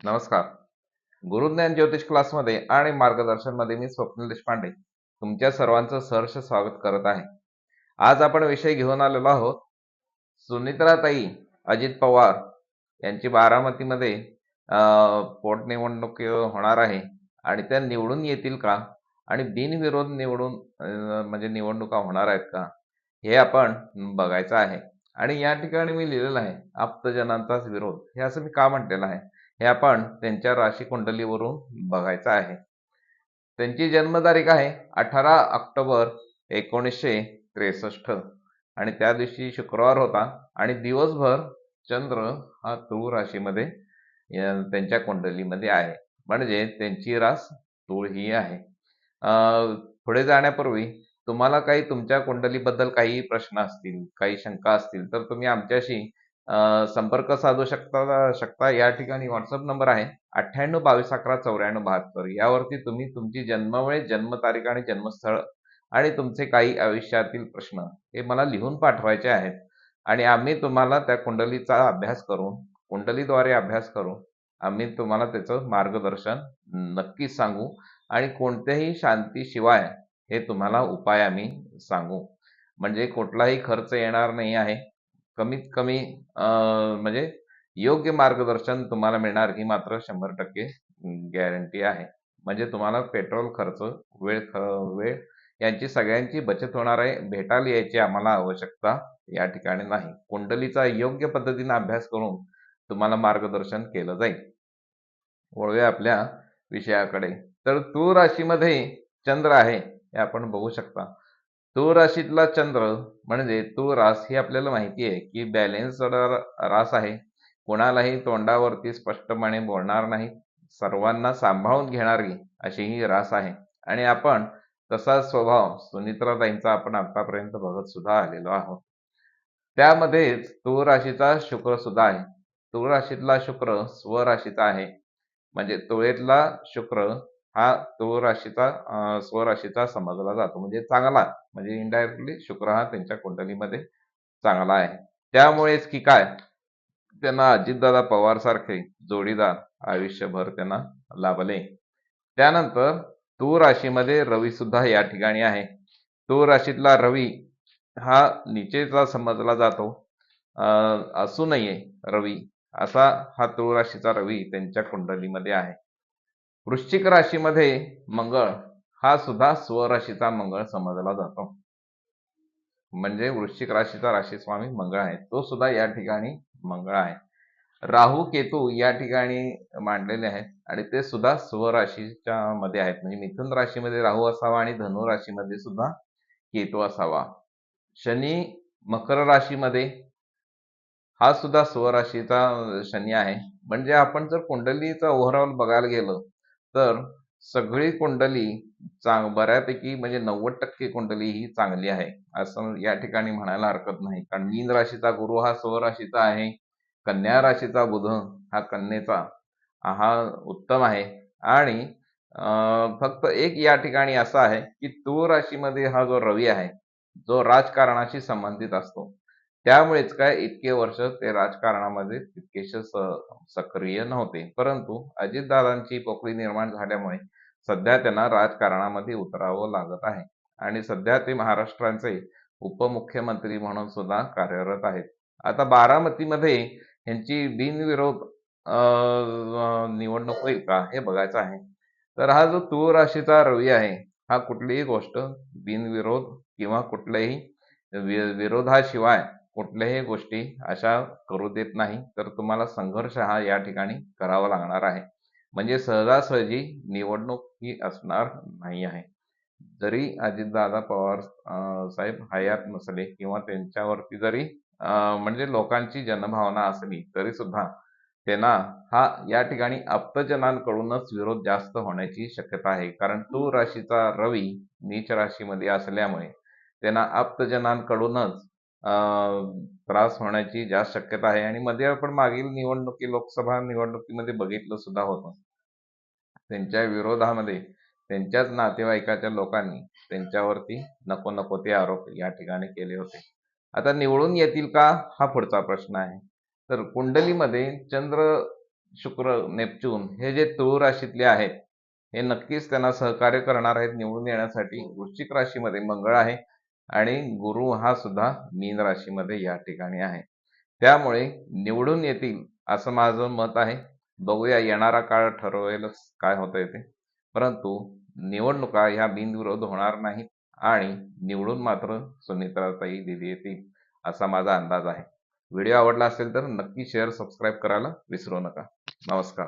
नमस्कार. गुरुज्ञान ज्योतिष क्लासमध्ये आणि मार्गदर्शनमध्ये मी स्वप्नील देशपांडे तुमच्या सर्वांचं सहर्ष स्वागत करत आहे. आज आपण विषय घेऊन आलेलो आहोत सुनित्राताई अजित पवार यांची बारामतीमध्ये पोटनिवडणूक होणार आहे आणि त्या निवडून येतील का आणि बिनविरोध म्हणजे निवडणुका होणार आहेत का हे आपण बघायचं आहे. आणि या ठिकाणी मी लिहिलेलं आहे आप्तजनांचाच विरोध, हे असं मी का म्हटलेलं आहे हे आपण त्यांच्या राशी कुंडलीवरून बघायचं आहे. त्यांची जन्मतारीख आहे 18 ऑक्टोबर 1963 आणि त्या दिवशी शुक्रवार होता आणि दिवसभर चंद्र हा तुळ राशीमध्ये त्यांच्या कुंडलीमध्ये आहे, म्हणजे त्यांची रास तुळ ही आहे. पुढे जाण्यापूर्वी तुम्हाला काही तुमच्या कुंडलीबद्दल काही प्रश्न असतील, काही शंका असतील तर तुम्ही आमच्याशी संपर्क साधू शकता. या ठिकाणी व्हॉट्सअप नंबर आहे 9822119472. यावरती तुम्ही तुमची जन्मवेळ, जन्मतारीख आणि जन्मस्थळ आणि तुमचे काही आयुष्यातील प्रश्न हे मला लिहून पाठवायचे आहेत आणि आम्ही तुम्हाला त्या कुंडलीचा अभ्यास करून, कुंडलीद्वारे अभ्यास करून आम्ही तुम्हाला त्याचं मार्गदर्शन नक्कीच सांगू आणि कोणत्याही शांतीशिवाय हे तुम्हाला उपाय आम्ही सांगू. म्हणजे कुठलाही खर्च येणार नाही आहे. कमीत कमी म्हणजे योग्य मार्गदर्शन तुम्हाला मिळणार ही मात्र 100% गॅरंटी आहे. म्हणजे तुम्हाला पेट्रोल खर्च, वेळ यांची सगळ्यांची बचत होणार आहे. भेटायला यायची आम्हाला आवश्यकता या ठिकाणी नाही. कुंडलीचा योग्य पद्धतीने अभ्यास करून तुम्हाला मार्गदर्शन केलं जाईल. वळूया आपल्या विषयाकडे. तर तुळ राशीमध्ये चंद्र आहे हे आपण बघू शकता. तुळ राशीतला चंद्र म्हणजे तुळ रास ही आपल्याला माहिती आहे की बॅलेन्स्ड रास आहे. कोणालाही तोंडावरती स्पष्टपणे बोलणार नाही, सर्वांना सांभाळून घेणारी अशी ही रास आहे. आणि आपण तसा स्वभाव सुनित्राताईंचा आपण आतापर्यंत बघत सुद्धा आलेलो आहोत. त्यामध्येच तुळ राशीचा शुक्र सुद्धा आहे. तुळ राशीतला शुक्र स्वराशीचा आहे, म्हणजे तुळेतला शुक्र हा तुळ राशीचा स्वराशीचा समजला जातो, म्हणजे चांगला, म्हणजे इनडायरेक्टली शुक्र हा त्यांच्या कुंडलीमध्ये चांगला आहे. त्यामुळेच की काय त्यांना अजितदादा पवार सारखे जोडीदार आयुष्यभर त्यांना लाभले. त्यानंतर तुळ राशीमध्ये रवी सुद्धा या ठिकाणी आहे. तुळ राशीतला रवी हा नीचेचा समजला जातो, असू नये रवी असा हा तुळ राशीचा रवी त्यांच्या कुंडलीमध्ये आहे. वृश्चिक राशीमध्ये मंगळ हा सुद्धा स्वराशीचा मंगळ समजला जातो, म्हणजे वृश्चिक राशीचा राशीस्वामी मंगळ आहे, तो सुद्धा या ठिकाणी मंगळ आहे. राहू केतू या ठिकाणी मांडलेले आहेत आणि ते सुद्धा स्वराशीच्या मध्ये आहेत, म्हणजे मिथुन राशीमध्ये राहू असावा आणि धनु राशीमध्ये सुद्धा केतू असावा. शनी मकर राशीमध्ये हा सुद्धा स्वराशीचा शनी आहे. म्हणजे आपण जर कुंडलीचा ओव्हरऑल बघायला गेलं तर सगळी कुंडली बऱ्यापैकी, म्हणजे 90% कुंडली ही चांगली आहे असं या ठिकाणी म्हणायला हरकत नाही. कारण मीन राशीचा गुरु हा स्वराशीचा आहे, कन्या राशीचा बुध हा कन्येचा हा उत्तम आहे आणि फक्त एक या ठिकाणी असा आहे की तुळ राशीमध्ये हा जो रवी आहे, जो राजकारणाशी संबंधित असतो, त्यामुळेच काय इतके वर्ष ते राजकारणामध्ये तितकेसे सक्रिय नव्हते. परंतु अजितदादांची पोकळी निर्माण झाल्यामुळे सध्या त्यांना राजकारणामध्ये उतरावं लागत आहे आणि सध्या ते महाराष्ट्राचे उपमुख्यमंत्री म्हणून सुद्धा कार्यरत आहेत. आता बारामतीमध्ये यांची बिनविरोध निवडणूक होईल का हे बघायचं आहे. तर हा जो तुळ राशीचा रवी आहे हा कुठलीही गोष्ट बिनविरोध किंवा कुठल्याही विरोधाशिवाय कुठल्याही गोष्टी अशा करू देत नाही. तर तुम्हाला संघर्ष हा या ठिकाणी करावा लागणार आहे, म्हणजे सहजासहजी निवडणूक ही असणार नाही आहे. जरी अजितदादा पवार साहेब हयात नसले किंवा त्यांच्यावरती जरी म्हणजे लोकांची जनभावना असली तरी सुद्धा त्यांना हा या ठिकाणी आप्तजनांकडूनच विरोध जास्त होण्याची शक्यता आहे. कारण तुळ राशीचा रवी नीच राशीमध्ये असल्यामुळे त्यांना आप्तजनांकडूनच त्रास होण्याची जास्त शक्यता आहे. आणि मध्ये आपण मागील लोकसभा निवडणुकीमध्ये बघितलं सुद्धा होतं, त्यांच्या विरोधामध्ये त्यांच्याच नातेवाईकाच्या लोकांनी त्यांच्यावरती नको नको ते आरोप या ठिकाणी केले होते. आता निवडून येतील का हा पुढचा प्रश्न आहे. तर कुंडलीमध्ये चंद्र, शुक्र, नेपच्यून हे जे तुळ राशीतले आहेत, हे नक्कीच त्यांना सहकार्य करणार आहेत निवडून येण्यासाठी. वृश्चिक राशीमध्ये मंगळ आहे आणि गुरु हा सुद्धा मीन राशीमध्ये या ठिकाणी आहे. त्यामुळे निवडून येतील असं माझं मत आहे. बघूया येणारा काळ ठरवेलच काय होतंय ते. परंतु निवडणुका ह्या बिनविरोध होणार नाहीत आणि निवडून मात्र सुनेत्राताई दिदी येतील असा माझा अंदाज आहे. व्हिडिओ आवडला असेल तर नक्की शेअर, सबस्क्राईब करायला विसरू नका. नमस्कार.